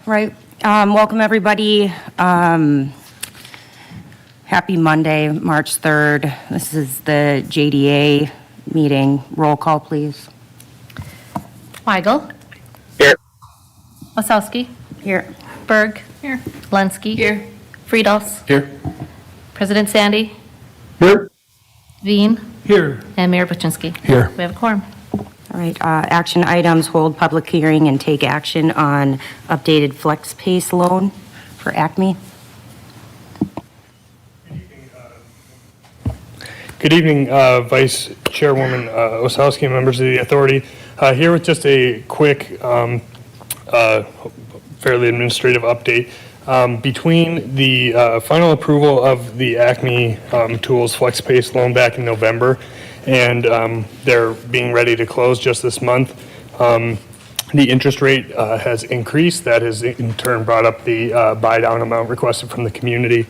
Right. Welcome, everybody. Happy Monday, March 3rd. This is the JDA meeting. Roll call, please. Weigel. Here. Osowski. Here. Berg. Here. Lenski. Here. Friedels. Here. President Sandy. Here. Veen. Here. And Mayor Buczynski. Here. We have a quorum. All right, action items, hold public hearing and take action on updated flex pace loan for Acme. Good evening, Vice Chairwoman Osowski and members of the authority. Here with just a quick, fairly administrative update. Between the final approval of the Acme Tools FlexPace loan back in November and they're being ready to close just this month, the interest rate has increased. That has in turn brought up the buy down amount requested from the community.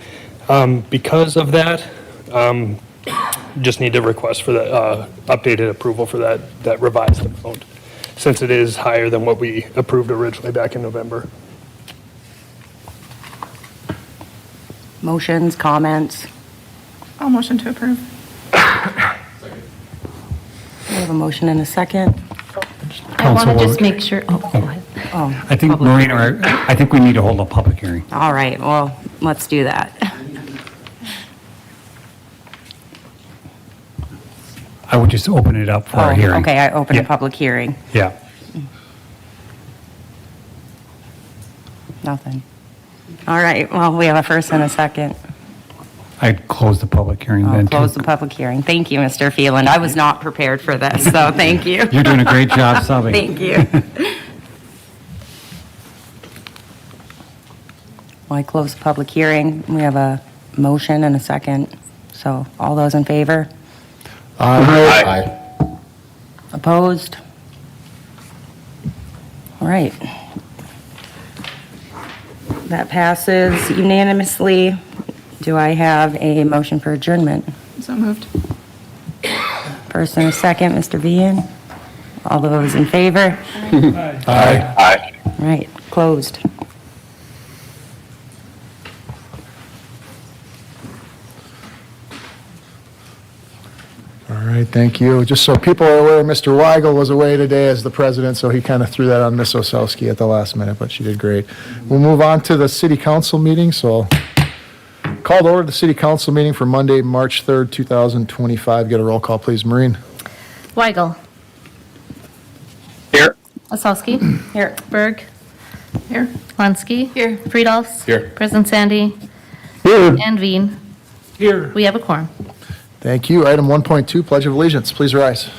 Because of that, just need to request for the updated approval for that revised amount, since it is higher than what we approved originally back in November. Motions, comments? I'll motion to approve. We have a motion and a second. I want to just make sure, go ahead. Oh, I think, Maureen, I think we need to hold a public hearing. all right, well, let's do that. I would just open it up for a hearing. Okay, I open a Yeah. public hearing. Yeah. Nothing. All right, well, we have a first and a second. I'd close the public hearing I'll then. close too. the public hearing. Thank you, Mr. Phelan. I was not prepared for this, so thank you. You're doing a great job subbing. Thank you. Well, I close the public hearing. We have a motion and a second. So all those in favor? Aye. Opposed? All right. That passes unanimously. Do I have a motion for adjournment? So moved. First and a second, Mr. Vian. All those in favor? Aye. All right, closed. All right, thank you. Just so people are aware, Mr. Weigel was away today as the president, so he kind of threw that on Ms. Osowski at the last minute, but she did great. We'll move on to the city council meeting, so I'll call to order the city council meeting for Monday, March 3rd, 2025. Get a roll call, please. Maureen? Weigel. Here. Osowski. Here. Berg. Here. Lenski. Here. Friedels. Here. President Sandy. Here. And Veen. Here. We have a quorum. Thank you. Item 1.2, Pledge of Allegiance. Please rise.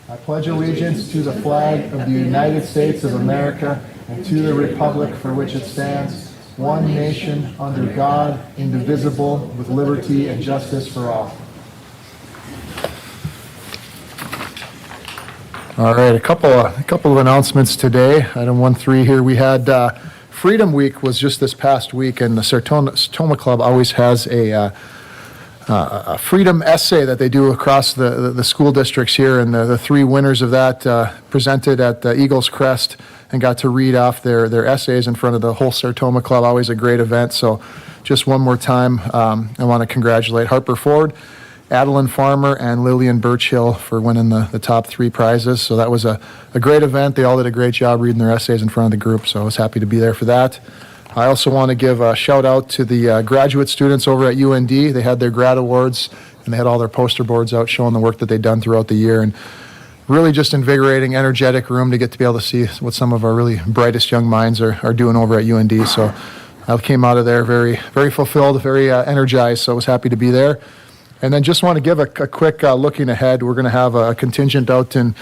I pledge allegiance to the flag of the United States of America and to the republic for which it stands, one nation, under God, indivisible, with liberty and justice for all. All right, a couple of announcements today. Item 1.3 here, we had Freedom Week was just this past week, and the Sertoma Club always has a freedom essay that they do across the school districts here, and the three winners of that presented at Eagles Crest and got to read off their essays in front of the whole Sertoma Club. Always a great event. So just one more time, I want to congratulate Harper Ford, Adeline Farmer, and Lillian Birchhill for winning the top three prizes. So that was a great event. They all did a great job reading their essays in front of the group, so I was happy to be there for that. I also want to give a shout out to the graduate students over at UND. They had their grad awards, and they had all their poster boards out showing the work that they've done throughout the year. And really just invigorating, energetic room to get to be able to see what some of our really brightest young minds are doing over at UND. So I came out of there very, very fulfilled, very energized, so I was happy to be there. And then just want to give a quick looking ahead. We're going to have a contingent out in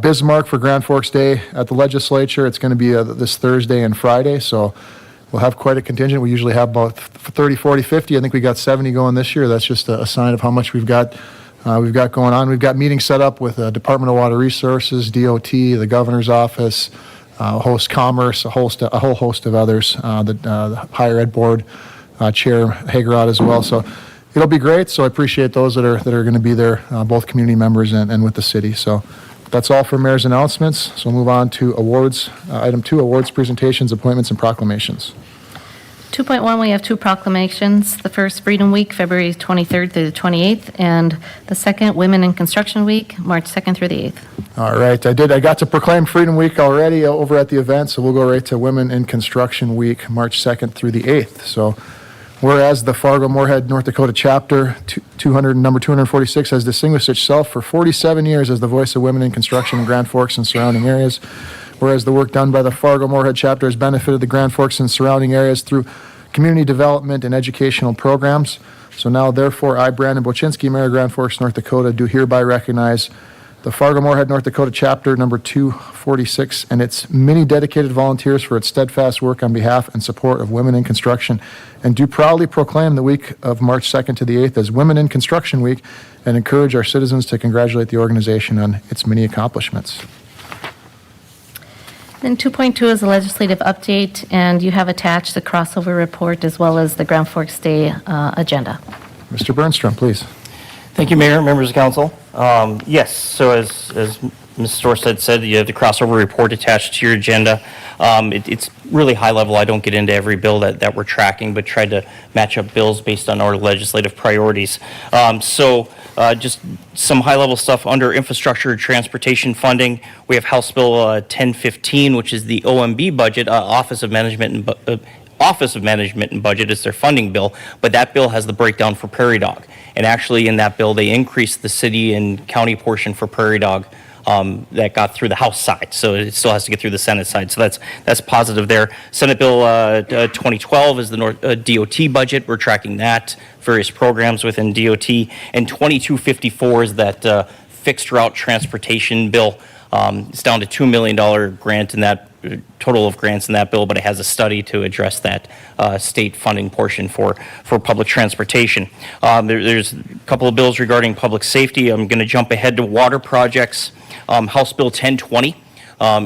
Bismarck for Grand Forks Day at the legislature. It's going to be this Thursday and Friday, so we'll have quite a contingent. We usually have about 30, 40, 50. I think we got 70 going this year. That's just a sign of how much we've got going on. We've got meetings set up with Department of Water Resources, DOT, the Governor's Office, Host Commerce, a whole host of others, the Higher Ed Board Chair Hagerod as well. So it'll be great. So I appreciate those that are going to be there, both community members and with the city. So with That's all for mayor's announcements. So we'll move on to awards. Item 2, awards, presentations, appointments, and proclamations. 2.1, we have two proclamations. The first, Freedom Week, February 23rd through the 28th, and the second, Women in Construction Week, March 2nd through the 8th. All right, I got to proclaim Freedom Week already over at the event, so we'll go right to Women in Construction Week, March 2nd through the 8th. So whereas the Fargo-Moorhead, North Dakota chapter, number 246, has distinguished itself for 47 years as the voice of women in construction in Grand Forks and surrounding areas. Whereas the work done by the Fargo-Moorhead chapter has benefited the Grand Forks and surrounding areas through community development and educational programs. So now, therefore, I, Brandon Bochinsky, Mayor of Grand Forks, North Dakota, do hereby recognize the Fargo-Moorhead, North Dakota chapter number 246 and its many dedicated volunteers for its steadfast work on behalf and support of women in construction, and do proudly proclaim the week of March 2nd to the 8th as Women in Construction Week, and encourage our citizens to congratulate the organization on its many accomplishments. Then 2.2 is a legislative update, and you have attached the crossover report as well as the Grand Forks Day agenda. Mr. Bernstrom, please. Thank you, Mayor, members of council. Yes, so as Ms. Storstad said, you have the crossover report attached to your agenda. It's really high level. I don't get into every bill that we're tracking, but tried to match up bills based on our legislative priorities. Just some high level stuff under infrastructure and transportation funding. We have House Bill 1015, which is the OMB budget, Office of Management and Budget is their funding bill, but that bill has the breakdown for Prairie Dog. And actually in that bill, they increased the city and county portion for Prairie Dog that got through the House side. So it still has to get through the Senate side. So that's positive there. Senate Bill 2012 is the DOT budget. We're tracking that, various programs within DOT. And 2254 is that fixed route transportation bill. It's down to $2 million grant in that total of grants in that bill, but it has a study to address that state funding portion for public transportation. There's a couple of bills regarding public safety. I'm going to jump ahead to water projects. House Bill 1020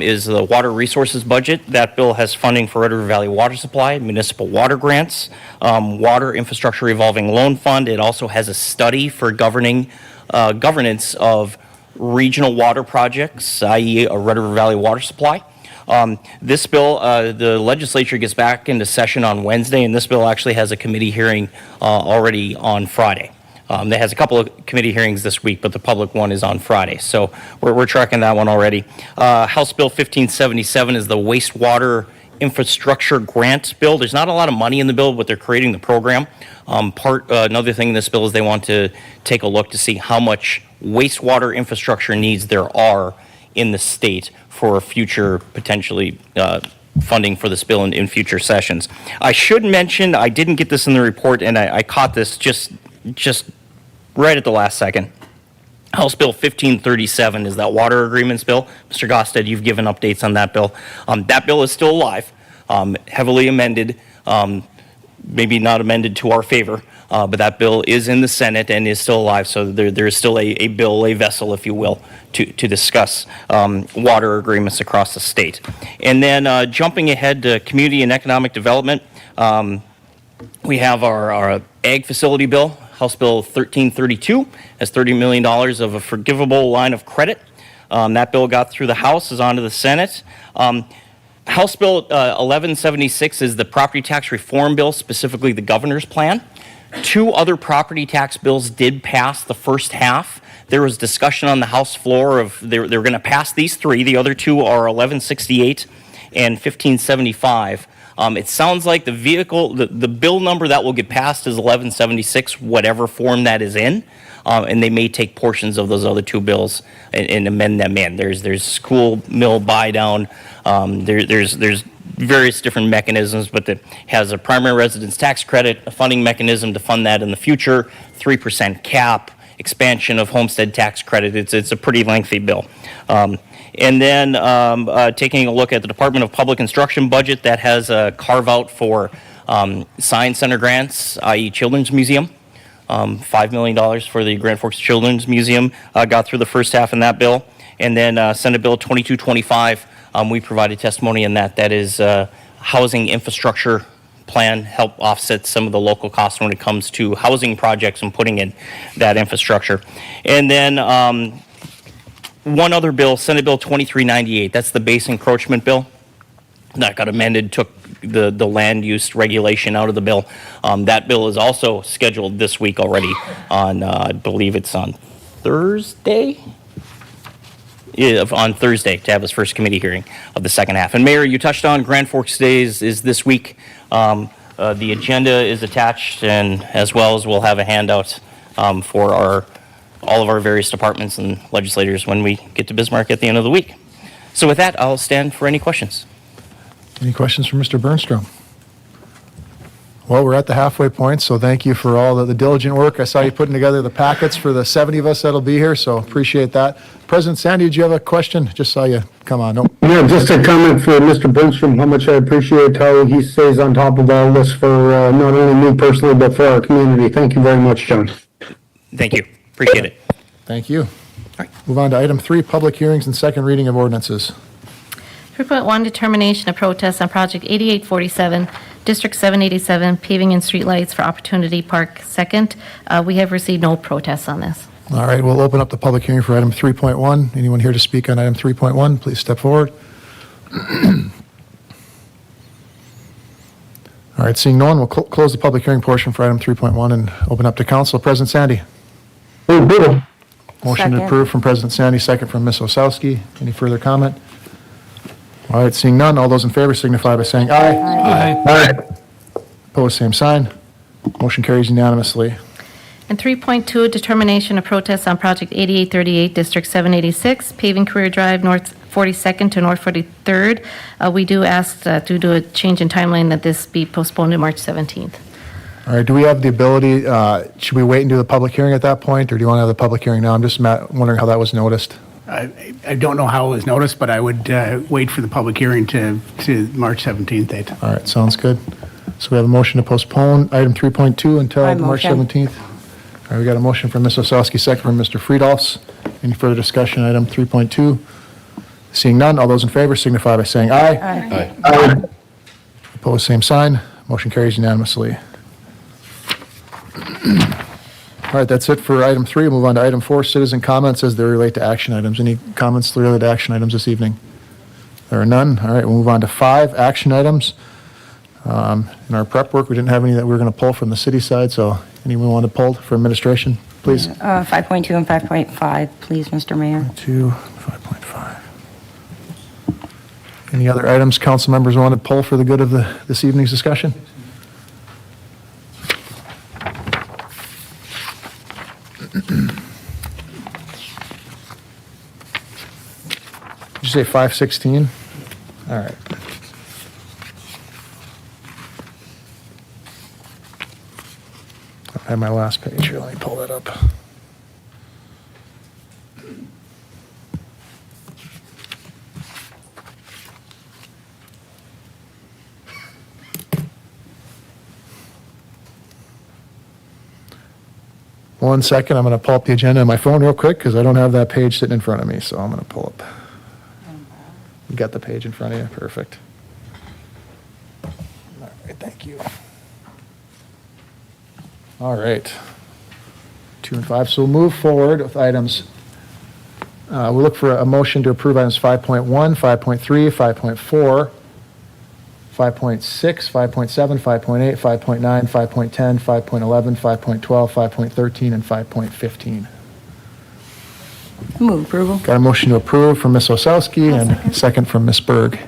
is the water resources budget. That bill has funding for Red River Valley Water Supply, municipal water grants, water infrastructure revolving loan fund. It also has a study for governance of regional water projects, i.e. a Red River Valley Water Supply. This bill, the legislature gets back into session on Wednesday, and this bill actually has a committee hearing already on Friday. It has a couple of committee hearings this week, but the public one is on Friday. So we're tracking that one already. House Bill 1577 is the wastewater infrastructure grant bill. There's not a lot of money in the bill, but they're creating the program. Another thing in this bill is they want to take a look to see how much wastewater infrastructure needs there are in the state for future potentially funding for this bill in future sessions. I should mention, I didn't get this in the report, and I caught this just right at the last second. House Bill 1537 is that water agreements bill. Mr. Gosted, you've given updates on that bill. That bill is still alive, heavily amended, maybe not amended to our favor, but that bill is in the Senate and is still alive. So there is still a bill, a vessel, if you will, to discuss water agreements across the state. And then jumping ahead to community and economic development, we have our ag facility bill. House Bill 1332 has $30 million of a forgivable line of credit. That bill got through the House, is on to the Senate. House Bill 1176 is the property tax reform bill, specifically the governor's plan. Two other property tax bills did pass the first half. There was discussion on the House floor of they're going to pass these three. The other two are 1168 and 1575. It sounds like the bill number that will get passed is 1176, whatever form that is in, and they may take portions of those other two bills and amend them in. There's school mill buy down. There's various different mechanisms, but that has a primary residence tax credit, a funding mechanism to fund that in the future, 3% cap, expansion of homestead tax credit. It's a pretty lengthy bill. And then taking a look at the Department of Public Instruction budget, that has a carve out for Science Center grants, i.e. Children's Museum. $5 million for the Grand Forks Children's Museum got through the first half in that bill. And then Senate Bill 2225, we provided testimony in that. That is housing infrastructure plan, help offset some of the local costs when it comes to housing projects and putting in that infrastructure. And then one other bill, Senate Bill 2398. That's the base encroachment bill. That got amended, took the land use regulation out of the bill. That bill is also scheduled this week already on, I believe it's on Thursday? Yeah, on Thursday to have his first committee hearing of the second half. And Mayor, you touched on Grand Forks Days is this week. The agenda is attached, and as well as we'll have a handout for all of our various departments and legislators when we get to Bismarck at the end of the week. So with that, I'll stand for any questions. Any questions for Mr. Bernstrom? Well, we're at the halfway point, so thank you for all the diligent work. I saw you putting together the packets for the 70 of us that'll be here, so appreciate that. President Sandy, did you have a question? Just saw you come on. Nope. Yeah, just a comment for Mr. Bernstrom, how much I appreciate how he stays on top of all this for not only me personally, but for our community. Thank you very much, John. Thank you. Appreciate it. Thank you. Move on to item 3, public hearings and second reading of ordinances. 3.1, determination of protest on Project 8847, District 787, paving and streetlights for Opportunity Park Second. We have received no protests on this. All right, we'll open up the public hearing for item 3.1. Anyone here to speak on item 3.1, please step forward. All right, seeing no one, we'll close the public hearing portion for item 3.1 and open up to council. President Sandy. Bill. Motion to Second. approve from President Sandy, second from Ms. Osowski. Any further comment? All right, seeing none, all those in favor signify by saying aye. Aye. Opposed, same sign. Motion carries unanimously. And 3.2, determination of protest on Project 8838, District 786, paving Career Drive, North 42nd to North 43rd. We do ask due to a change in timeline that this be postponed to March 17th. All right, do we have the ability, should we wait and do the public hearing at that point, or do you want to have the public hearing now? I'm just wondering how that was noticed. I don't know how it was noticed, but I would wait for the public hearing to March 17th date. All right, sounds good. So we have a motion to postpone item 3.2 until I March motion. 17th. All right, we got a motion from Ms. Osowski, second from Mr. Friedolfs. Any further discussion on item 3.2? Seeing none, all those in favor signify by saying aye. Aye. Opposed, same sign. Motion carries unanimously. All right, that's it for item 3. We'll move on to item 4, citizen comments as they relate to action items. Any comments related to action items this evening? There are none. All right, we'll move on to 5 action items. In our prep work, we didn't have any that we were going to pull from the city side, so anyone want to pull for administration, please? 5.2 and 5.5, please, Mr. Mayor. 2, 5.5. Any other items council members want to pull for the good of this evening's discussion? Did you say 516? All right. I have my last page here. Let me pull that up. One second, I'm going to pull up the agenda on my phone real quick because I don't have that page sitting in front of me, so I'm going to pull up. You got the page in front of you? Perfect. All right, thank you. All right. 2 and 5, so we'll move forward with items. We'll look for a motion to approve items 5.1, 5.3, 5.4, 5.6, 5.7, 5.8, 5.9, 5.10, 5.11, 5.12, 5.13, and 5.15. Move approval. Got a motion to approve from Ms. Osowski and a second from Ms. Berg.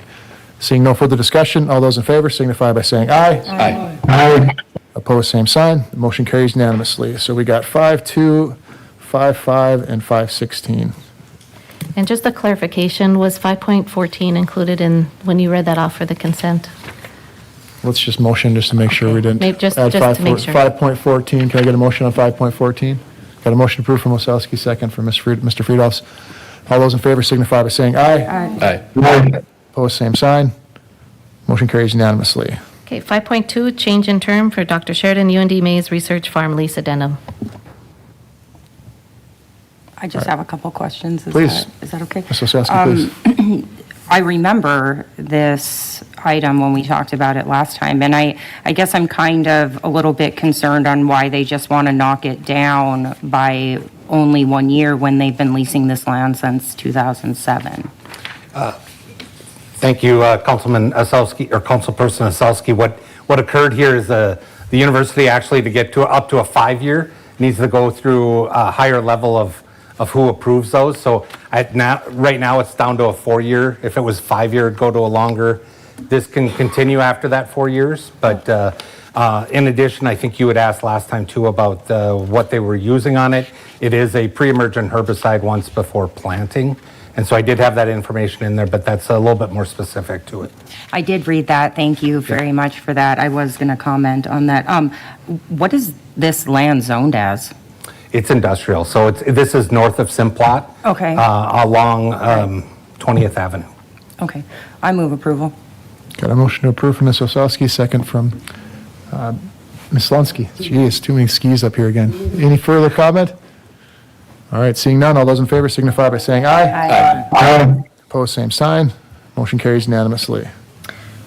Seeing no further discussion, all those in favor signify by saying aye. Aye. Aye. Opposed, same sign. The motion carries unanimously. So we got 5.2, 5.5, and 5.16. And just a clarification, was 5.14 included in, when you read that off for the consent? Let's just motion just to make sure we didn't Maybe just add to make sure. 5.14. Can I get a motion on 5.14? Got a motion approved from Osowski, second from Mr. Friedolfs. All those in favor signify by saying aye. Aye. Aye. Opposed, same sign. Motion carries unanimously. Okay, 5.2, change in term for Dr. Sheridan UND Mays Research Farm lease addendum. I just have a couple questions. Please. Is that okay? Ms. Osowski, please. I remember this item when we talked about it last time, and I guess I'm kind of a little bit concerned on why they just want to knock it down by only 1 year when they've been leasing this land since 2007. Thank you, Councilman Osowski, or Councilperson Osowski. What occurred here is the university actually, to get to up to a 5-year, needs to go through a higher level of who approves those. So right now, it's down to a 4-year. If it was 5-year, it'd go to a longer. This can continue after that 4 years, but in addition, I think you had asked last time too about what they were using on it. It is a pre-emergent herbicide once before planting. And so I did have that information in there, but that's a little bit more specific to it. I did read that. Thank you very much for that. I was going to comment on that. What is this land zoned as? It's industrial, so this is north of Simplot. Okay. Along 20th Avenue. Okay. I move approval. Got a motion to approve from Ms. Osowski, second from Ms. Slunsky. Geez, too many skis up here again. Any further comment? All right, seeing none, all those in favor signify by saying aye. Aye. Opposed, same sign. Motion carries unanimously.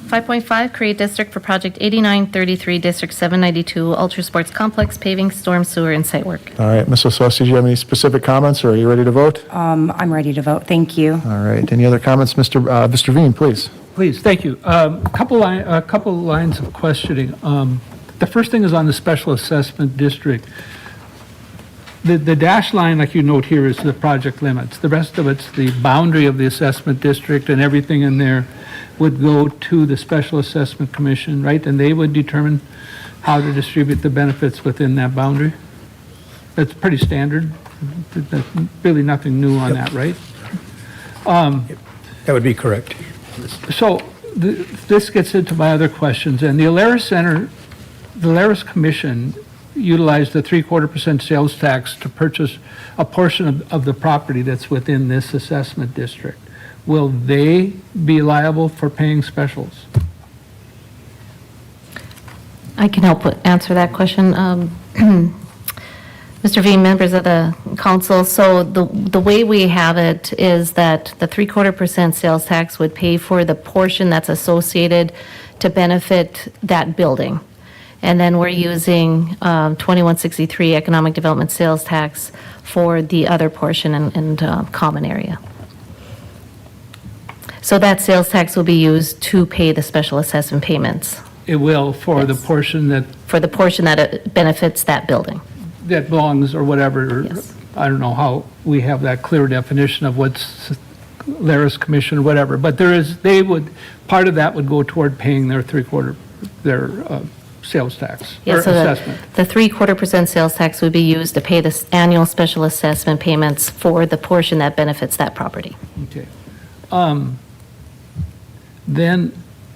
5.5, create district for project 8933, District 792, Ultra Sports Complex, paving, storm sewer, and site work. All right, Ms. Osowski, do you have any specific comments, or are you ready to vote? I'm ready to vote. Thank you. All right, any other comments? Mr. Veen, please. Please, thank you. A couple lines of questioning. The first thing is on the special assessment district. The dash line, like you note here, is the project limits. The rest of it's the boundary of the assessment district, and everything in there would go to the Special Assessment Commission, right? And they would determine how to distribute the benefits within that boundary? That's pretty standard. That's really nothing new on that, right? That would be correct. So this gets into my other questions. And the Alaris Center, the Alaris Commission utilized the 3/4% sales tax to purchase a portion of the property that's within this assessment district. Will they be liable for paying specials? I can help answer that question. Mr. V, members of the council, so the way we have it is that the 3/4% sales tax would pay for the portion that's associated to benefit that building. And then we're using 2163 economic development sales tax for the other portion and common area. So that sales tax will be used to pay the special assessment payments. It will for the portion that For the portion that it benefits that building. that belongs or whatever. Yes. I don't know how we have that clear definition of what's Alaris Commission or whatever, but part of that would go toward paying their sales tax or Yeah, so assessment. the 3/4% sales tax would be used to pay the annual special assessment payments for the portion that benefits that property. Okay. Then,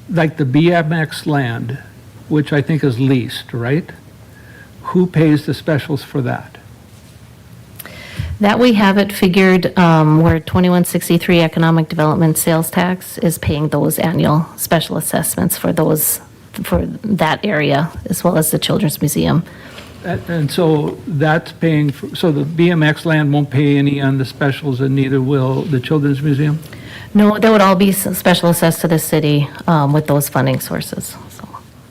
like the BMX land, which I think is leased, right? Who pays the specials for that? That we have it figured where 2163 economic development sales tax is paying those annual special assessments for that area, as well as the Children's Museum. And so that's paying, so the BMX land won't pay any on the specials, and neither will the Children's Museum? No, that would all be special assessed to the city with those funding sources. So,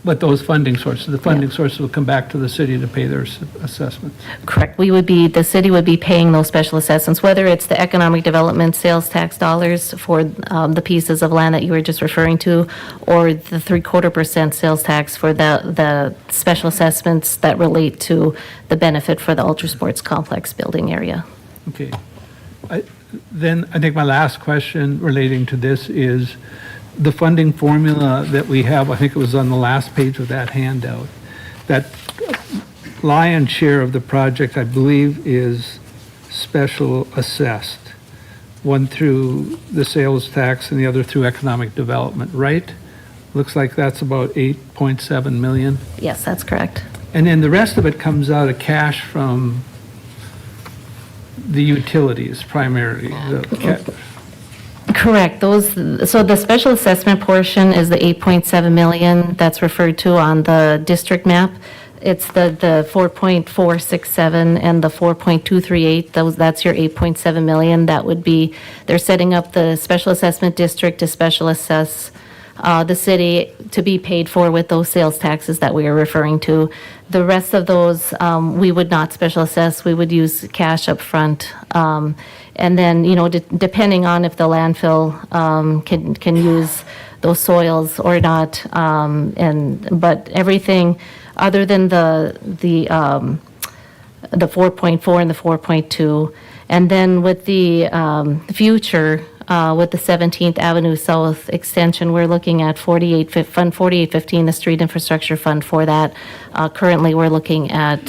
But those funding sources, the funding sources will come back to the city to pay their assessments. correct. The city would be paying those special assessments, whether it's the economic development sales tax dollars for the pieces of land that you were just referring to, or the 3/4% sales tax for the special assessments that relate to the benefit for the Ultra Sports Complex building area. Okay. Then I think my last question relating to this is the funding formula that we have. I think it was on the last page of that handout. That lion's share of the project, I believe, is special assessed. One through the sales tax and the other through economic development, right? Looks like that's about 8.7 million. Yes, that's correct. And then the rest of it comes out of cash from the utilities primarily. Correct. So the special assessment portion is the 8.7 million that's referred to on the district map. It's the 4.467 and the 4.238. That's your 8.7 million. That would be, they're setting up the special assessment district to special assess the city to be paid for with those sales taxes that we are referring to. The rest of those, we would not special assess, we would use cash up front. And then, depending on if the landfill can use those soils or not. But everything other than the 4.4 and the 4.2. And then with the future, with the 17th Avenue South extension, we're looking at Fund 4815, the street infrastructure fund for that. Currently, we're looking at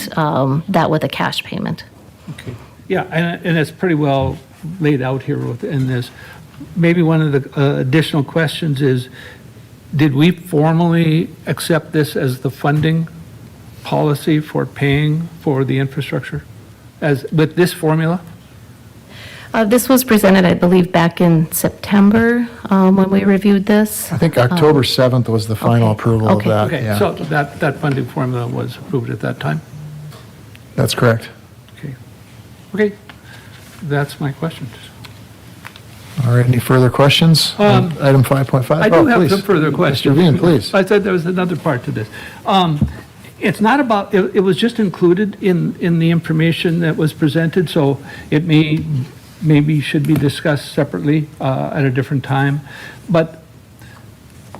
that with a cash payment. Okay. Yeah, and it's pretty well laid out here in this. Maybe one of the additional questions is, did we formally accept this as the funding policy for paying for the infrastructure with this formula? This was presented, I believe, back in September when we reviewed this. I think October 7th was the final okay. approval of Okay. that. Okay, yeah. so that funding formula was approved at that time? That's correct. Okay. Okay, that's my questions. All right, any further questions? on Item 5.5? I do have some further questions. Mr. Veen, please. I said there was another part to this. It's not about, it was just included in the information that was presented, so it maybe should be discussed separately at a different time. But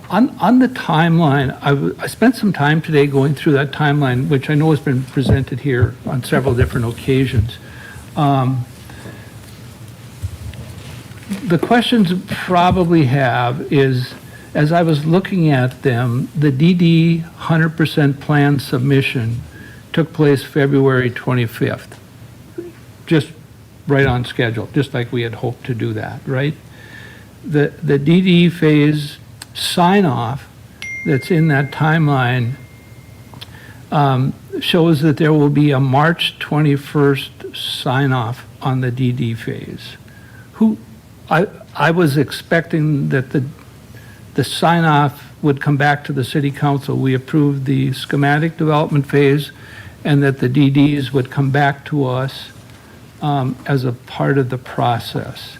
on the timeline, I spent some time today going through that timeline, which I know has been presented here on several different occasions. The questions probably have is, as I was looking at them, the DD 100% plan submission took place February 25th. Just right on schedule, just like we had hoped to do that, right? The DD phase sign-off that's in that timeline shows that there will be a March 21st sign-off on the DD phase. I was expecting that the sign-off would come back to the city council. We approved the schematic development phase, and that the DDs would come back to us as a part of the process.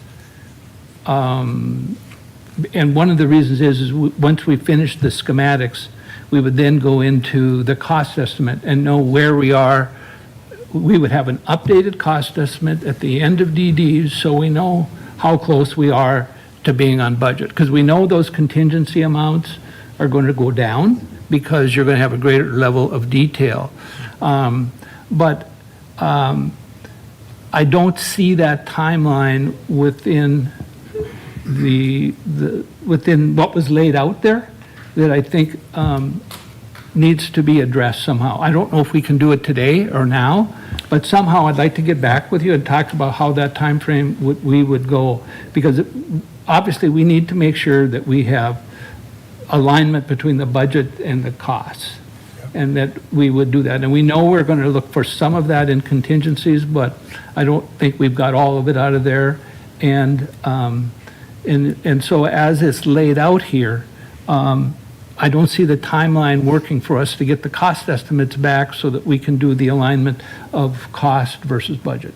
And one of the reasons is once we finish the schematics, we would then go into the cost estimate and know where we are. We would have an updated cost estimate at the end of DDs, so we know how close we are to being on budget. Because we know those contingency amounts are going to go down because you're going to have a greater level of detail. But I don't see that timeline within within what was laid out there that I think needs to be addressed somehow. I don't know if we can do it today or now, but somehow I'd like to get back with you and talk about how that time frame we would go, because obviously we need to make sure that we have alignment between the budget and the costs, and that we would do that. And we know we're going to look for some of that in contingencies, but I don't think we've got all of it out of there. And so as it's laid out here, I don't see the timeline working for us to get the cost estimates back so that we can do the alignment of cost versus budget.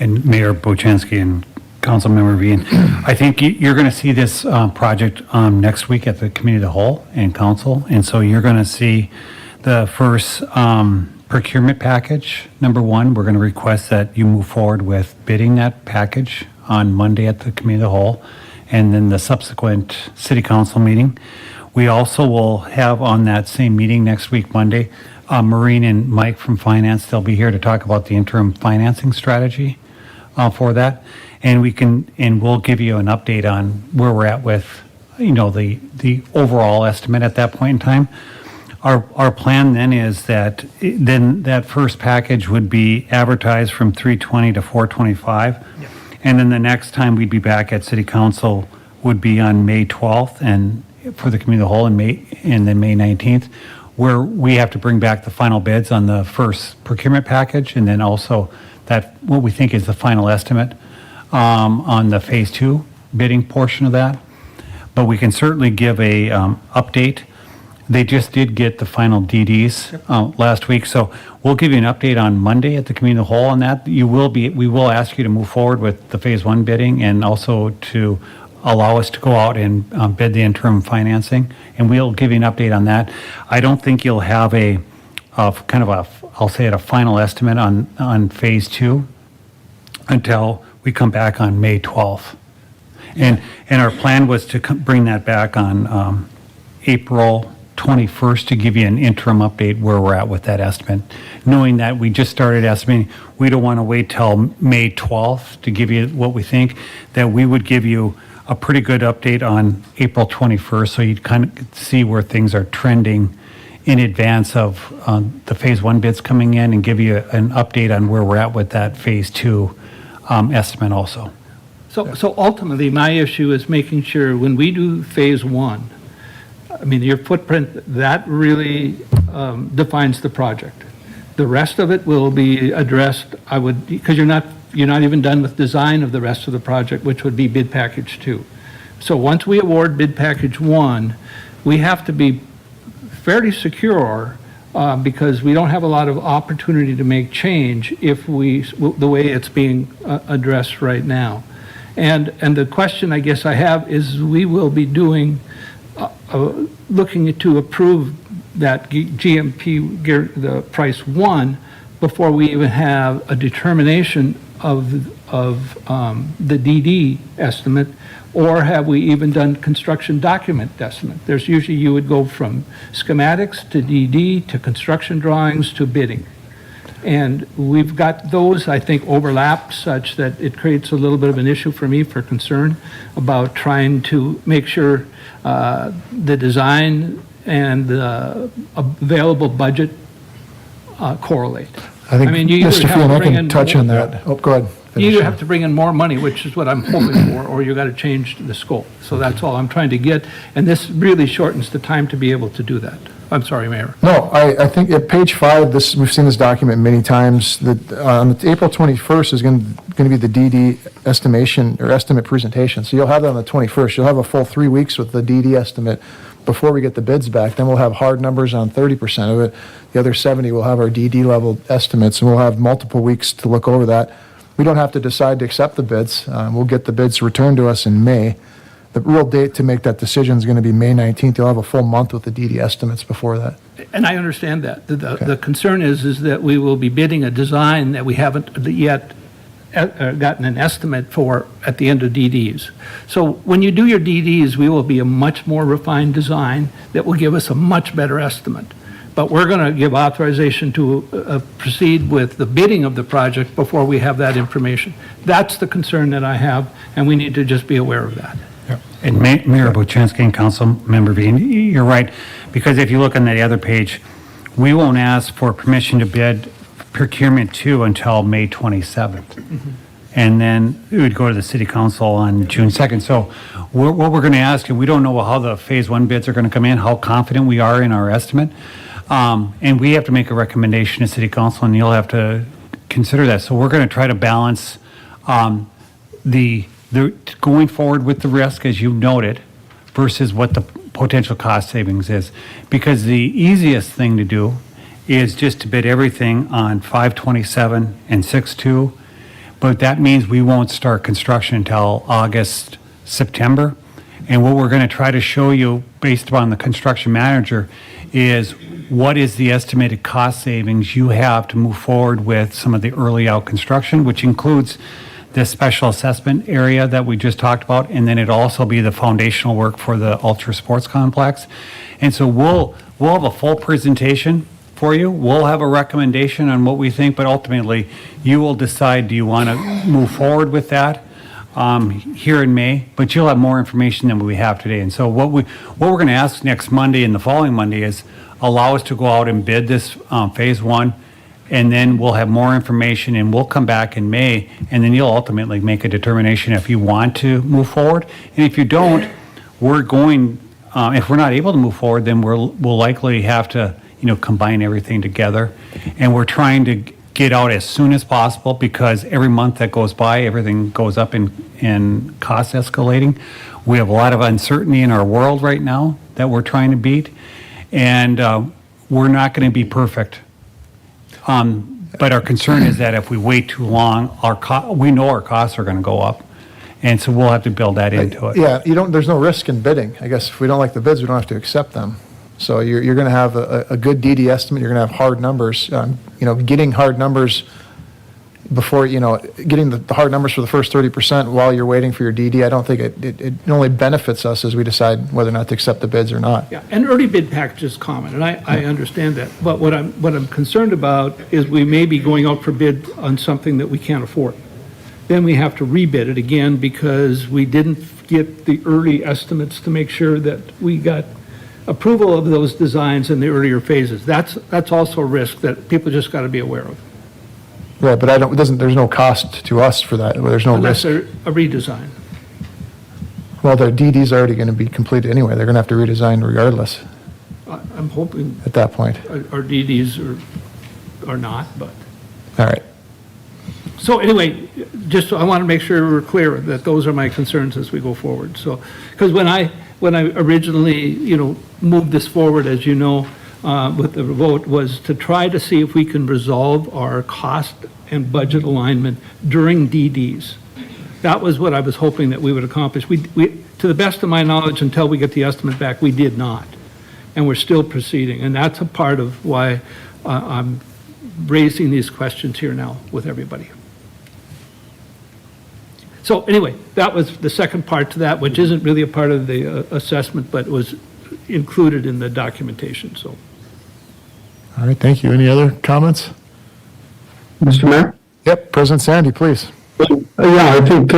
And Mayor Bochansky and Councilmember Veen, I think you're going to see this project next week at the Committee of the Whole and Council. And so you're going to see the first procurement package. Number one, we're going to request that you move forward with bidding that package on Monday at the Committee of the Whole, and then the subsequent City Council meeting. We also will have on that same meeting next week, Monday, Maureen and Mike from Finance. They'll be here to talk about the interim financing strategy for that. And we'll give you an update on where we're at with, the overall estimate at that point in time. Our plan then is that that first package would be advertised from 3/20 to 4/25. Yep. And then the next time we'd be back at City Council would be on May 12th and for the Committee of the Whole and then May 19th, where we have to bring back the final bids on the first procurement package, and then also what we think is the final estimate on the phase 2 bidding portion of that. But we can certainly give a update. They just did get the final DDs last week, so we'll give you an update on Monday at the Committee of the Whole on that. We will ask you to move forward with the phase 1 bidding and also to allow us to go out and bid the interim financing, and we'll give you an update on that. I don't think you'll have I'll say it, a final estimate on phase 2 until we come back on May 12th. And our plan was to bring that back on April 21st to give you an interim update where we're at with that estimate. Knowing that we just started estimating, we don't want to wait till May 12th to give you what we think, that we would give you a pretty good update on April 21st, so you'd kind of see where things are trending in advance of the phase 1 bids coming in, and give you an update on where we're at with that phase 2 estimate also. So ultimately, my issue is making sure when we do phase 1, I mean, your footprint, that really defines the project. The rest of it will be addressed, because you're not even done with design of the rest of the project, which would be bid package 2. So once we award bid package 1, we have to be fairly secure, because we don't have a lot of opportunity to make change the way it's being addressed right now. And the question I guess I have is, we will be looking to approve that GMP, the price 1, before we even have a determination of the DD estimate, or have we even done construction document estimate? There's usually, you would go from schematics to DD to construction drawings to bidding. And we've got those, I think, overlapped such that it creates a little bit of an issue for me for concern about trying to make sure the design and the available budget correlate. I think, mean, you either Mr. have to Fian, I bring can in touch more- on that. Oh, go ahead. You Finish either up. have to bring in more money, which is what I'm hoping for, or you got to change the scope. So that's all I'm trying to get, and this really shortens the time to be able to do that. I'm sorry, Mayor. No, I think at page 5, we've seen this document many times, that on April 21st is going to be the DD estimation or estimate presentation. So you'll have that on the 21st. You'll have a full 3 weeks with the DD estimate before we get the bids back. Then we'll have hard numbers on 30% of it. The other 70 will have our DD level estimates, and we'll have multiple weeks to look over that. We don't have to decide to accept the bids. We'll get the bids returned to us in May. The real date to make that decision is going to be May 19th. You'll have a full month with the DD estimates before that. And I understand that. The concern is that we will be bidding a design that we haven't yet gotten an estimate for at the end of DDs. So when you do your DDs, we will be a much more refined design that will give us a much better estimate. But we're going to give authorization to proceed with the bidding of the project before we have that information. That's the concern that I have, and we need to just be aware of that. And Mayor Bochansky and Councilmember Bean, you're right, because if you look on the other page, we won't ask for permission to bid procurement 2 until May 27th. Mm-hmm. And then it would go to the city council on June 2nd. So what we're going to ask, and we don't know how the phase 1 bids are going to come in, how confident we are in our estimate. And we have to make a recommendation to city council, and you'll have to consider that. So we're going to try to balance the going forward with the risk, as you noted, versus what the potential cost savings is. Because the easiest thing to do is just to bid everything on 5/27 and 6/2, but that means we won't start construction until August, September. And what we're going to try to show you, based upon the construction manager, is what is the estimated cost savings you have to move forward with some of the early out construction, which includes the special assessment area that we just talked about, and then it'll also be the foundational work for the Ultra Sports Complex. And so we'll have a full presentation for you. We'll have a recommendation on what we think, but ultimately you will decide, do you want to move forward with that here in May? But you'll have more information than we have today. And so what we're going to ask next Monday and the following Monday is allow us to go out and bid this phase 1. And then we'll have more information, and we'll come back in May, and then you'll ultimately make a determination if you want to move forward. And if you don't, we're going, if we're not able to move forward, then we'll likely have to, combine everything together. And we're trying to get out as soon as possible, because every month that goes by, everything goes up in cost escalating. We have a lot of uncertainty in our world right now that we're trying to beat, and we're not going to be perfect. But our concern is that if we wait too long, we know our costs are going to go up. And so we'll have to build that into it. Yeah, there's no risk in bidding. I guess if we don't like the bids, we don't have to accept them. So you're going to have a good DD estimate, you're going to have hard numbers. Getting hard numbers before, getting the hard numbers for the first 30% while you're waiting for your DD, I don't think it only benefits us as we decide whether or not to accept the bids or not. Yeah, an early bid package is common, and I understand that. But what I'm concerned about is we may be going out for bid on something that we can't afford. Then we have to rebid it again because we didn't get the early estimates to make sure that we got approval of those designs in the earlier phases. That's also a risk that people just got to be aware of. Right, but there's no cost to us for that. There's no Unless risk. they're a redesign. Well, their DD's already going to be completed anyway. They're going to have to redesign regardless I'm hoping at that point. our DDs are not, but. All right. So anyway, I want to make sure we're clear that those are my concerns as we go forward. So, because when I originally, moved this forward, as you know, with the vote, was to try to see if we can resolve our cost and budget alignment during DDs. That was what I was hoping that we would accomplish. We, to the best of my knowledge, until we get the estimate back, we did not. And we're still proceeding. And that's a part of why I'm raising these questions here now with everybody. So anyway, that was the second part to that, which isn't really a part of the assessment, but was included in the documentation, so. All right, thank you. Any other comments? Mr. Mayor? Yep, President Sandy, please. Yeah, I think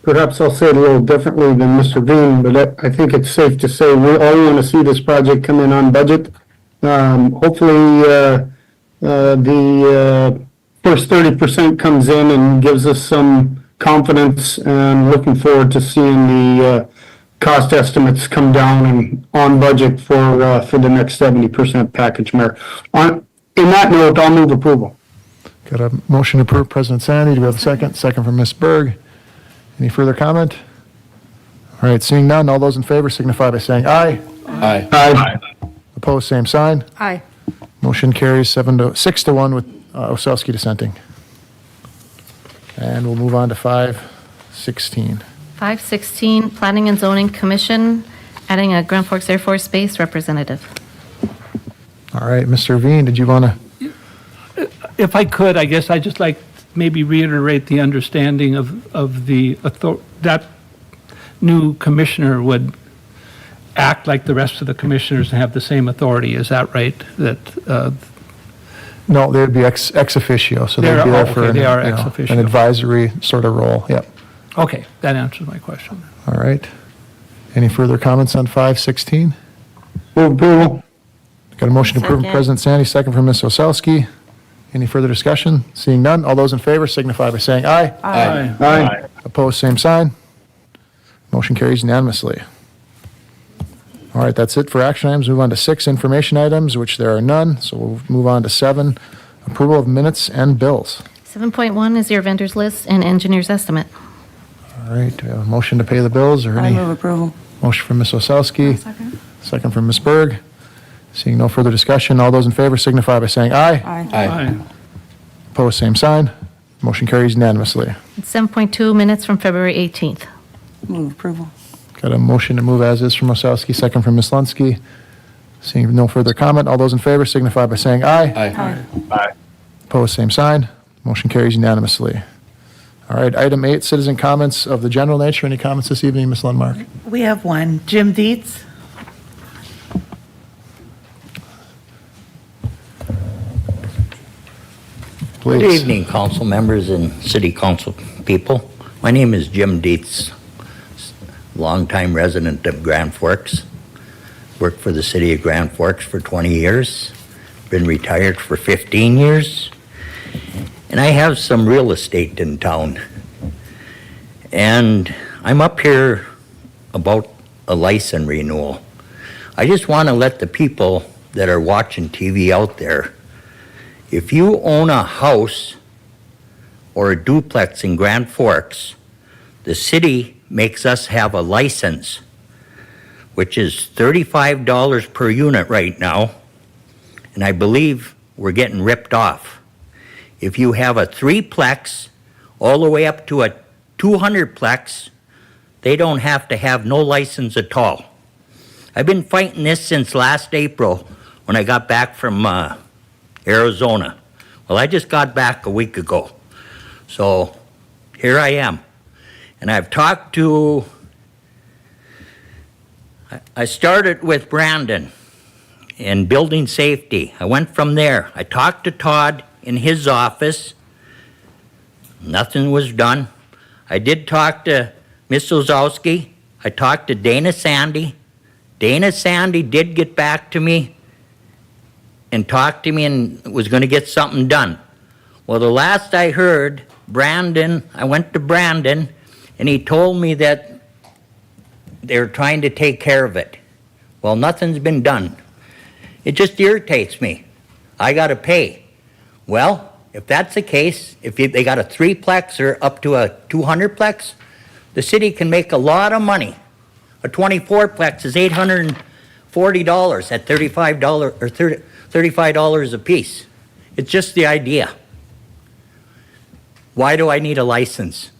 perhaps I'll say it a little differently than Mr. Veen, but I think it's safe to say we all want to see this project come in on budget. Hopefully, the first 30% comes in and gives us some confidence, and looking forward to seeing the cost estimates come down and on budget for the next 70% package, Mayor. In that note, I'll move approval. Got a motion to approve, President Sandy. Do we have a second? Second from Ms. Berg. Any further comment? All right, seeing none, all those in favor signify by saying aye. Aye. Aye. Opposed, same sign. Aye. Motion carries 6-1 with Osowski dissenting. And we'll move on to 516. 516, Planning and Zoning Commission, adding a Grand Forks Air Force Base representative. All right, Mr. Veen, did you want to? If I could, I guess I'd just like maybe reiterate the understanding of that new commissioner would act like the rest of the commissioners and have the same authority. Is that right? That No, they would be ex officio, so they'd They're- be there oh, for okay, an, they are you know, ex officio. an advisory sort of role. Yep. Okay, that answers my question. All right. Any further comments on 516? Move approval. Got a motion to approve from Second. President Sandy, second from Ms. Osowski. Any further discussion? Seeing none, all those in favor signify by saying aye. Aye. Aye. Opposed, same sign. Motion carries unanimously. All right, that's it for action items. Move on to 6, information items, which there are none. So we'll move on to 7, approval of minutes and bills. 7.1 is your vendors list and engineer's estimate. All right, do we have a motion to pay the bills or I any? move approval. Motion from Ms. Osowski, Second. second from Ms. Berg. Seeing no further discussion, all those in favor signify by saying aye. Aye. Aye. Opposed, same sign. Motion carries unanimously. 7.2 minutes from February 18th. Move approval. Got a motion to move as is from Osowski, second from Ms. Lunsky. Seeing no further comment, all those in favor signify by saying aye. Aye. Opposed, same sign. Motion carries unanimously. All right, item 8, citizen comments of the general nature. Any comments this evening, Ms. Lundmark? We have one. Jim Dietz. Please. Good evening, council members and city council people. My name is Jim Dietz, longtime resident of Grand Forks. Worked for the city of Grand Forks for 20 years. Been retired for 15 years. And I have some real estate in town. And I'm up here about a license renewal. I just want to let the people that are watching TV out there, if you own a house or a duplex in Grand Forks, the city makes us have a license, which is $35 per unit right now, and I believe we're getting ripped off. If you have a threeplex all the way up to a 200-plex, they don't have to have no license at all. I've been fighting this since last April when I got back from Arizona. Well, I just got back a week ago. So here I am. And I've talked to, I started with Brandon in building safety. I went from there. I talked to Todd in his office. Nothing was done. I did talk to Ms. Ozowski. I talked to Dana Sandy. Dana Sandy did get back to me and talked to me and was going to get something done. Well, the last I heard, I went to Brandon, and he told me that they're trying to take care of it. Well, nothing's been done. It just irritates me. I got to pay. Well, if that's the case, if they got a 3-plex or up to a 200-plex, the city can make a lot of money. A 24-plex is $840 at $35 or $35 a piece. It's just the idea. Why do I need a license?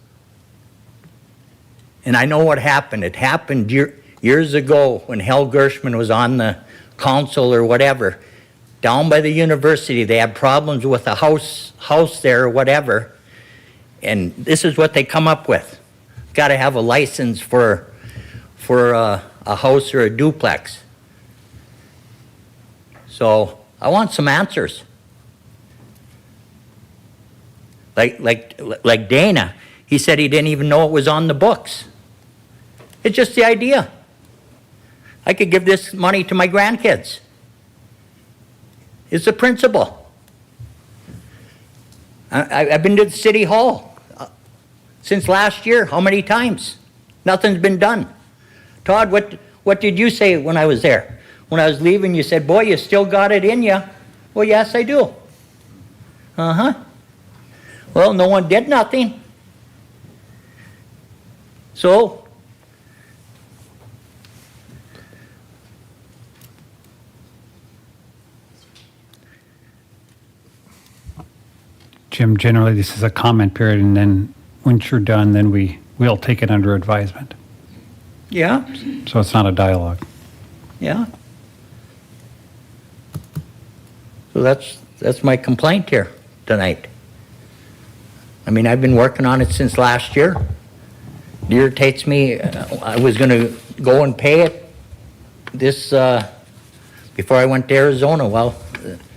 And I know what happened. It happened years ago when Hal Gershman was on the council or whatever. Down by the university, they had problems with a house there or whatever. And this is what they come up with. Got to have a license for a house or a duplex. So I want some answers. Like Dana, he said he didn't even know it was on the books. It's just the idea. I could give this money to my grandkids. It's the principle. I've been to the city hall since last year. How many times? Nothing's been done. Todd, what did you say when I was there? When I was leaving, you said, boy, you still got it in you. Well, yes, I do. Uh-huh. Well, no one did nothing. So, Jim, generally, this is a comment period, and then once you're done, then we'll take it under advisement. yeah, So it's not a dialogue. yeah. So that's my complaint here tonight. I mean, I've been working on it since last year. It irritates me. I was going to go and pay it before I went to Arizona. Well,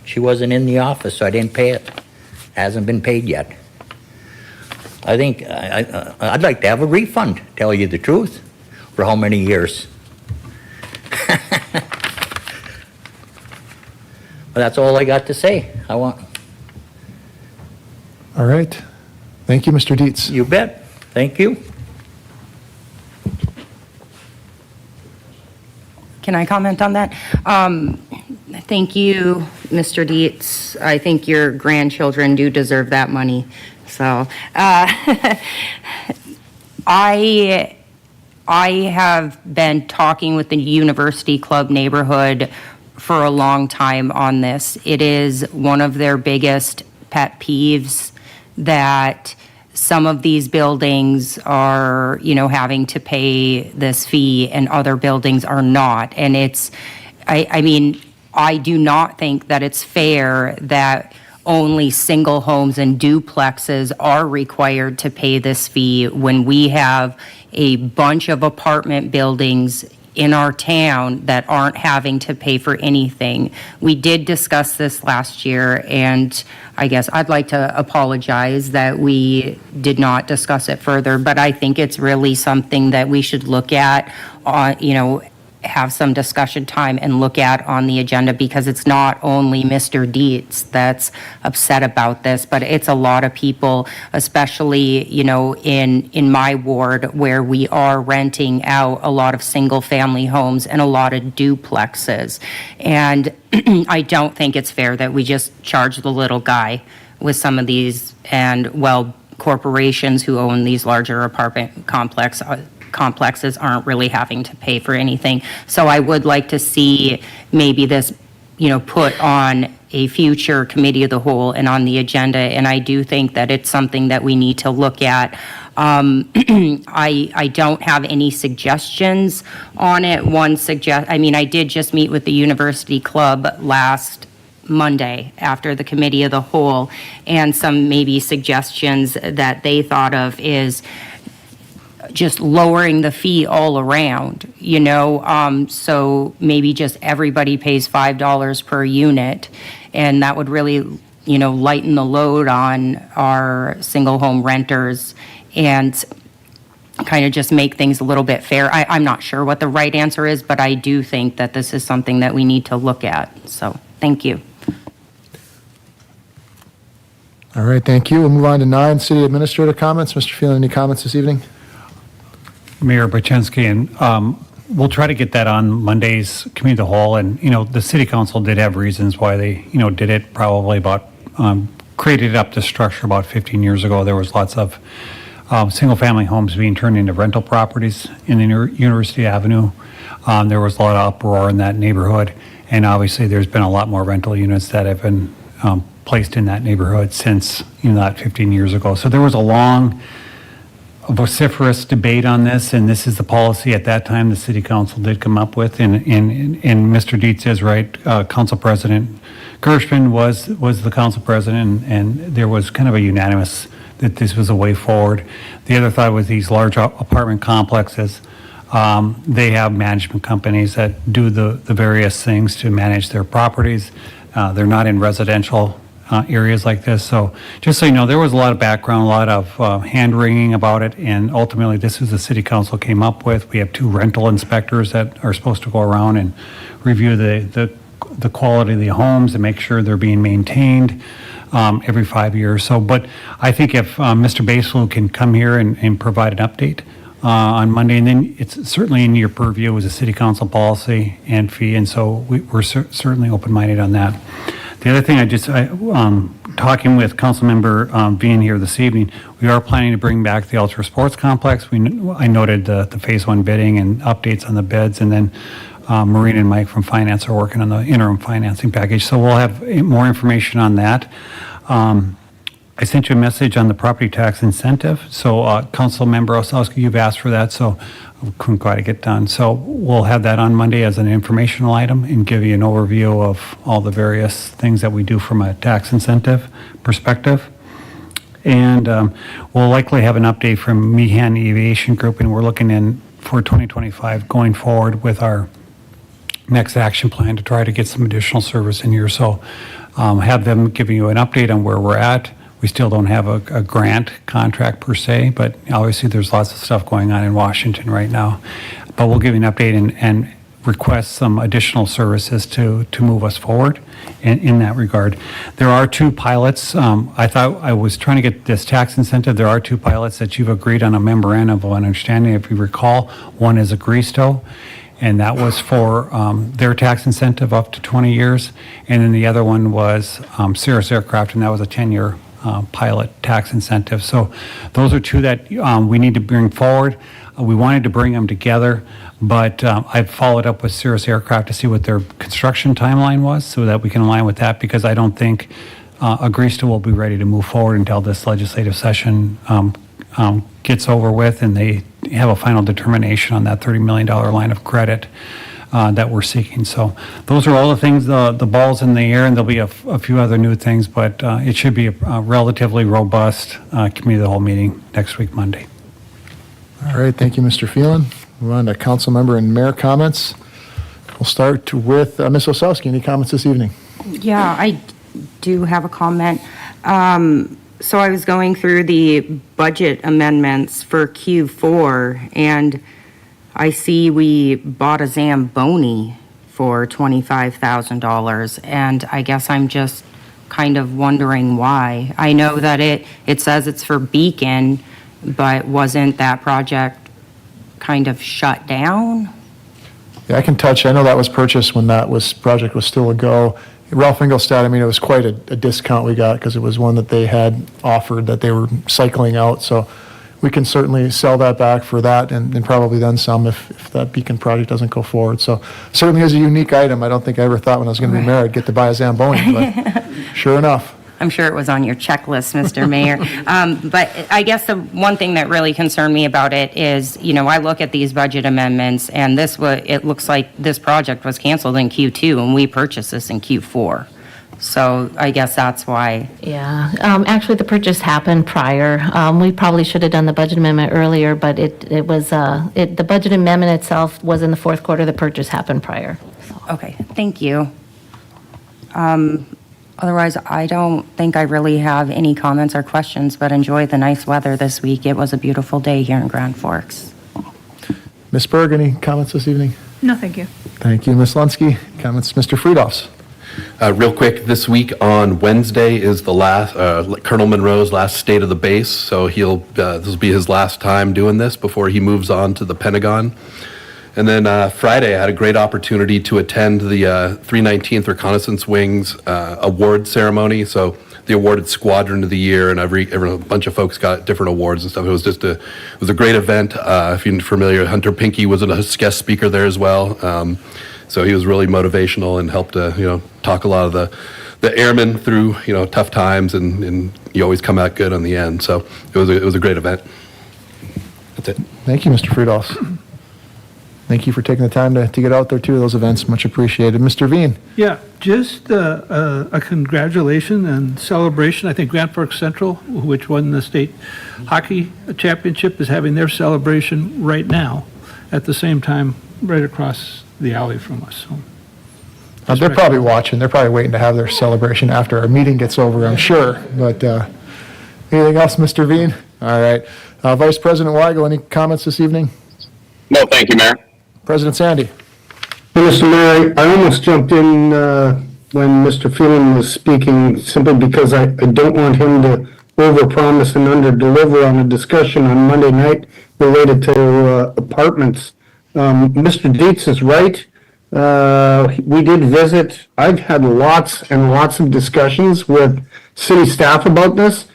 she wasn't in the office, so I didn't pay it. Hasn't been paid yet. I think I'd like to have a refund, tell you the truth, for how many years. But that's all I got to say. All right. Thank you, Mr. Dietz. You bet. Thank you. Can I comment on that? Thank you, Mr. Dietz. I think your grandchildren do deserve that money. So, I have been talking with the University Club neighborhood for a long time on this. It is one of their biggest pet peeves that some of these buildings are, having to pay this fee and other buildings are not. And I mean, I do not think that it's fair that only single homes and duplexes are required to pay this fee when we have a bunch of apartment buildings in our town that aren't having to pay for anything. We did discuss this last year, and I guess I'd like to apologize that we did not discuss it further, but I think it's really something that we should look at, have some discussion time and look at on the agenda, because it's not only Mr. Dietz that's upset about this, but it's a lot of people, especially, in my ward where we are renting out a lot of single-family homes and a lot of duplexes. And I don't think it's fair that we just charge the little guy with some of these, and, corporations who own these larger apartment complexes aren't really having to pay for anything. So I would like to see maybe this, put on a future committee of the whole and on the agenda. And I do think that it's something that we need to look at. I don't have any suggestions on it. I did just meet with the University Club last Monday after the committee of the whole, and some maybe suggestions that they thought of is just lowering the fee all around, so maybe just everybody pays $5 per unit, and that would really, lighten the load on our single home renters and kind of just make things a little bit fair. I'm not sure what the right answer is, but I do think that this is something that we need to look at. So, thank you. All right, thank you. We'll move on to 9, city administrator comments. Mr. Phelan, any comments this evening? Mayor Bochensky, and we'll try to get that on Monday's committee of the whole. And, the city council did have reasons why they, did it probably about, created up the structure about 15 years ago. There was lots of single-family homes being turned into rental properties in the University Avenue. There was a lot of uproar in that neighborhood. And obviously, there's been a lot more rental units that have been placed in that neighborhood since, that 15 years ago. So there was a long, vociferous debate on this, and this is the policy at that time the city council did come up with. And Mr. Dietz is right. Council President Gershman was the council president, and there was kind of a unanimous that this was a way forward. The other thought was these large apartment complexes. They have management companies that do the various things to manage their properties. They're not in residential areas like this. So just so you know, there was a lot of background, a lot of hand-wringing about it, and ultimately this is the city council came up with. We have 2 rental inspectors that are supposed to go around and review the quality of the homes and make sure they're being maintained every 5 years. So, but I think if Mr. Baselou can come here and provide an update on Monday, and then it's certainly in your purview as a city council policy and fee, and so we're certainly open-minded on that. The other thing talking with Councilmember Bean here this evening, we are planning to bring back the Ultra Sports Complex. I noted the Phase 1 bidding and updates on the bids, and then Maureen and Mike from Finance are working on the interim financing package. So we'll have more information on that. I sent you a message on the property tax incentive. So Councilmember Osowski, you've asked for that, so we couldn't quite get done. So we'll have that on Monday as an informational item and give you an overview of all the various things that we do from a tax incentive perspective. And we'll likely have an update from Meehan Aviation Group, and we're looking in for 2025 going forward with our next action plan to try to get some additional service in here. So have them giving you an update on where we're at. We still don't have a grant contract per se, but obviously there's lots of stuff going on in Washington right now. But we'll give you an update and request some additional services to move us forward in that regard. There are 2 pilots. I thought I was trying to get this tax incentive. There are 2 pilots that you've agreed on a memorandum of understanding, if you recall. One is Agristo, and that was for their tax incentive up to 20 years. And then the other one was Cirrus Aircraft, and that was a 10-year pilot tax incentive. So those are 2 that we need to bring forward. We wanted to bring them together, but I've followed up with Cirrus Aircraft to see what their construction timeline was so that we can align with that, because I don't think Agristo will be ready to move forward until this legislative session gets over with and they have a final determination on that $30 million line of credit that we're seeking. So those are all the things, the ball's in the air, and there'll be a few other new things, but it should be a relatively robust committee of the whole meeting next week, Monday. All right, thank you, Mr. Phelan. Move on to council member and mayor comments. We'll start with Ms. Osowski. Any comments this evening? Yeah, I do have a comment. So I was going through the budget amendments for Q4, and I see we bought a Zamboni for $25,000, and I guess I'm just kind of wondering why. I know that it says it's for Beacon, but wasn't that project kind of shut down? Yeah, I can touch. I know that was purchased when project was still a go. Ralph Engelstad, I mean, it was quite a discount we got because it was one that they had offered that they were cycling out. So we can certainly sell that back for that and probably then some if that Beacon project doesn't go forward. So certainly is a unique item. I don't think I ever thought when I was going to be married, get to buy a Zamboni, but sure enough. I'm sure it was on your checklist, Mr. Mayor. But I guess the one thing that really concerned me about it is, I look at these budget amendments, and it looks like this project was canceled in Q2, and we purchased this in Q4. So I guess that's why. Yeah, actually, the purchase happened prior. We probably should have done the budget amendment earlier, but it was, the budget amendment itself was in the fourth quarter, the purchase happened prior. Okay, thank you. Otherwise, I don't think I really have any comments or questions, but enjoy the nice weather this week. It was a beautiful day here in Grand Forks. Ms. Berg, any comments this evening? No, thank you. Thank you, Ms. Lunsky. Comments, Mr. Friedhoffs? Real quick, this week on Wednesday is the last, Colonel Monroe's last state of the base, so this will be his last time doing this before he moves on to the Pentagon. And then Friday, I had a great opportunity to attend the 319th Reconnaissance Wings award ceremony. So the awarded Squadron of the Year, and a bunch of folks got different awards and stuff. It was just it was a great event. If you're familiar, Hunter Pinky was a guest speaker there as well. So he was really motivational and helped talk a lot of the airmen through tough times, and you always come out good on the end. So it was a great event. That's it. Thank you, Mr. Friedhoffs. Thank you for taking the time to get out there to those events. Much appreciated. Mr. Veen? Yeah, just a congratulation and celebration. I think Grand Forks Central, which won the state hockey championship, is having their celebration right now at the same time right across the alley from us. So They're probably watching. They're probably waiting to have their celebration after our meeting gets over, I'm sure. But anything else, Mr. Veen? All right. Vice President Weigel, any comments this evening? No, thank you, Mayor. President Sandy? Mr. Mayor, I almost jumped in when Mr. Phelan was speaking, simply because I don't want him to overpromise and underdeliver on a discussion on Monday night related to apartments. Mr. Dietz is right. We did visit. I've had lots and lots of discussions with city staff about this,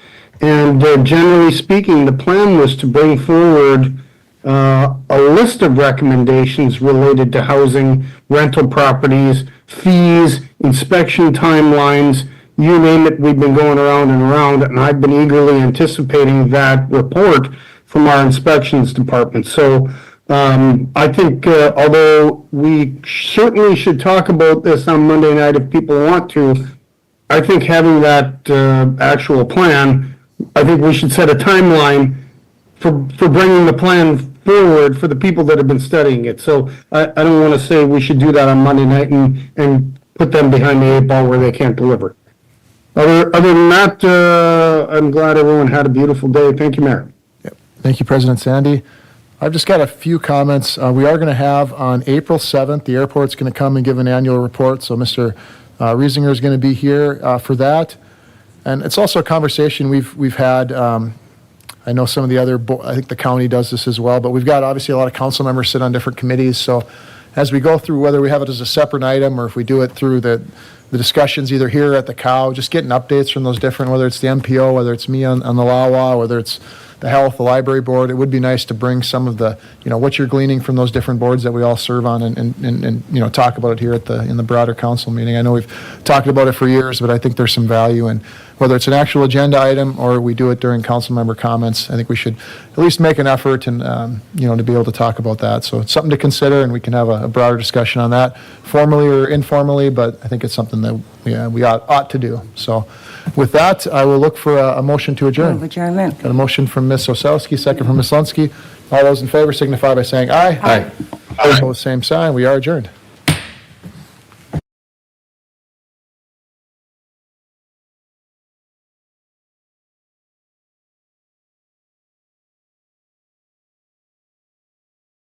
and generally speaking, the plan was to bring forward a list of recommendations related to housing, rental properties, fees, inspection timelines, you name it. We've been going around and around, and I've been eagerly anticipating that report from our inspections department. So I think although we certainly should talk about this on Monday night if people want to, I think having that actual plan, I think we should set a timeline for bringing the plan forward for the people that have been studying it. So I don't want to say we should do that on Monday night and put them behind the 8 ball where they can't deliver. Other than that, I'm glad everyone had a beautiful day. Thank you, Mayor. Yep. Thank you, President Sandy. I've just got a few comments. We are going to have on April 7th, the airport's going to come and give an annual report. So Mr. Riesinger is going to be here for that. And it's also a conversation we've had. I know some of the other, I think the county does this as well, but we've got obviously a lot of council members sit on different committees. So as we go through, whether we have it as a separate item or if we do it through the discussions either here at the COW, just getting updates from those different, whether it's the MPO, whether it's me on the LAWA, whether it's the health, the library board, it would be nice to bring some of the, what you're gleaning from those different boards that we all serve on and talk about it here in the broader council meeting. I know we've talked about it for years, but I think there's some value in whether it's an actual agenda item or we do it during council member comments. I think we should at least make an effort and, to be able to talk about that. So it's something to consider, and we can have a broader discussion on that, formally or informally, but I think it's something that we ought to do. So with that, I will look for a motion to adjourn. Move adjournment. Got a motion from Ms. Osowski, second from Ms. Lunsky. All those in favor signify by saying aye. Aye. Opposed, same sign. We are adjourned.